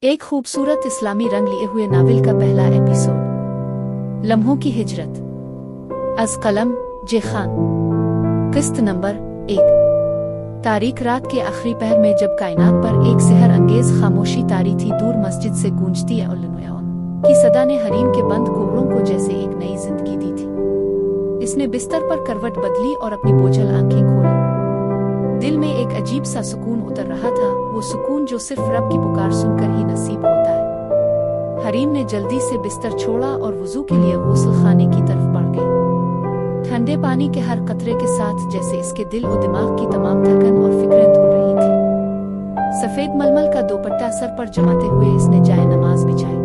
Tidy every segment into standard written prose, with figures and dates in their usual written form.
एक खूबसूरत इस्लामी रंग लिए हुए नावल का पहला एपिसोड, लम्हों की हिजरत। अज़ कलम जे खान। किस्त नंबर 1। तारीख रात के आखिरी पहर में जब कायनात पर एक सेहर अंगेज खामोशी तारी थी, दूर मस्जिद से गूंजती की सदा ने हरीम के बंद कोहरों को जैसे एक नई जिंदगी दी थी। इसने बिस्तर पर करवट बदली और अपनी बोझल आंखें खोली। दिल में एक अजीब सा सुकून उतर रहा था, वो सुकून जो सिर्फ रब की पुकार सुनकर ही नसीब होता है। हरीम ने जल्दी से बिस्तर छोड़ा और वुजू के लिए गुस्ल खाने की तरफ बढ़ गई। ठंडे पानी के हर कतरे के साथ जैसे इसके दिल और दिमाग की तमाम थकन और फिक्रें धुल रही थी। सफेद मलमल का दोपट्टा सर पर जमाते हुए इसने जाए नमाज बिछाई।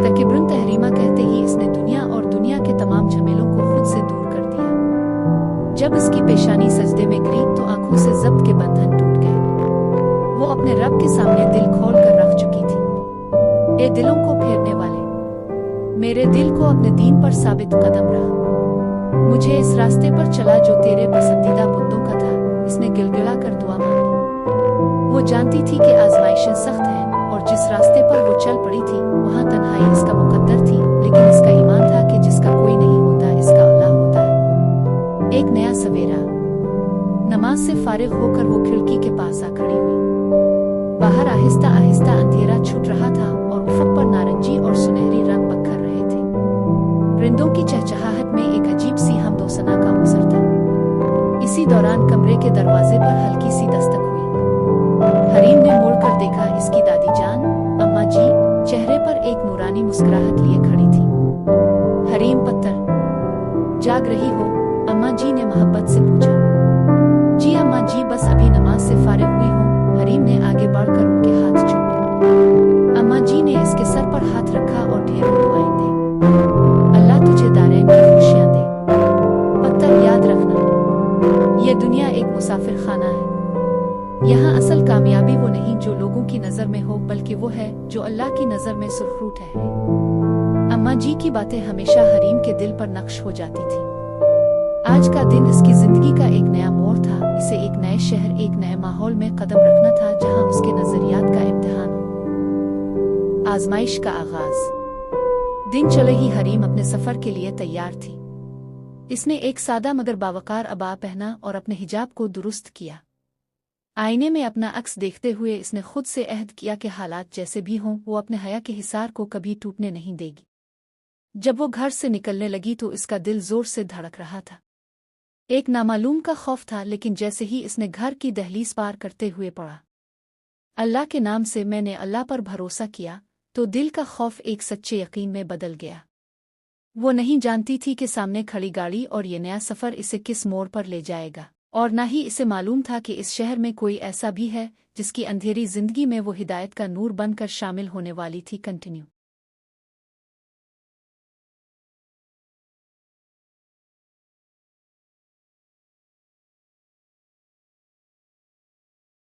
तकबरुन तहरीमा कहते ही इसने दुनिया और दुनिया के तमाम झमेलों को खुद से दूर कर दिया। जब इसकी पेशानी सजदे में गिरी तो आंखों से जब्त के बंधन टूट गए। वो अपने रब के सामने दिल खोल कर रख चुकी थी। ए दिलों को फेरने वाले, मेरे दिल को अपने दीन पर साबित कदम रहा। मुझे इस रास्ते पर चला जो तेरे पसंदीदा बुतों का था। इसने गिड़गिड़ा कर दुआ मांगी। वो जानती थी कि आजमाइशें सख्त हैं और जिस रास्ते पर वो चल पड़ी थी वहाँ तन्हाई इसका मुकद्दर थी, लेकिन इसका ईमान था कि जिसका कोई नहीं होता इसका अल्लाह होता है। एक नया सवेरा। नमाज से फारिग होकर वो खिड़की के पास आ खड़ी हुई। बाहर आहिस्ता आहिस्ता अंधेरा छूट रहा था और उफक पर नारंगी और सुनहरी रंग बखर रहे थे। परिंदों की चहचहाहट में एक अजीब सी हमदोसना का असर था। इसी दौरान कमरे के दरवाजे पर हल्की सी दस्तक हुई। हरीम ने मुड़कर देखा। इसकी दादी जान, अम्मा जी, चेहरे पर एक नूरानी मुस्कुराहट लिए खड़ी थी। हरीम पत्थर, जाग रही हो? अम्मा जी ने मोहब्बत से पूछा। जी अम्मा जी, बस अभी नमाज से फारिग हुई हूँ। हरीम ने आगे बढ़कर उनके हाथ चूमे। अम्मा जी ने इसके सर पर हाथ रखा और ढेरों दुआएं दी। अल्लाह तुझे दारैन की खुशियां दे। पत्थर, याद रखना, ये दुनिया एक मुसाफिर खाना है। यहाँ असल कामयाबी वो नहीं जो लोगों की नजर में हो, बल्कि वो है जो अल्लाह की नजर में सुरखरू ठहरे। अम्मा जी की बातें हमेशा हरीम के दिल पर नक्श हो जाती थी। आज का दिन इसकी जिंदगी का एक नया मोड़ था। इसे एक नए शहर, एक नए माहौल में कदम रखना था जहां उसके नजरियात का इम्तिहान हो। आजमाइश का आगाज। दिन चले ही हरीम अपने सफर के लिए तैयार थी। इसने एक सादा मगर बावकार अबा पहना और अपने हिजाब को दुरुस्त किया। आईने में अपना अक्स देखते हुए इसने खुद से अहद किया कि हालात जैसे भी हों वो अपने हया के हिसार को कभी टूटने नहीं देगी। जब वो घर से निकलने लगी तो इसका दिल जोर से धड़क रहा था। एक नामालूम का खौफ था, लेकिन जैसे ही इसने घर की दहलीज पार करते हुए पड़ा, अल्लाह के नाम से मैंने अल्लाह पर भरोसा किया, तो दिल का खौफ एक सच्चे यकीन में बदल गया। वो नहीं जानती थी कि सामने खड़ी गाड़ी और ये नया सफर इसे किस मोड़ पर ले जाएगा, और न ही इसे मालूम था कि इस शहर में कोई ऐसा भी है जिसकी अंधेरी जिंदगी में वो हिदायत का नूर बनकर शामिल होने वाली थी। कंटिन्यू।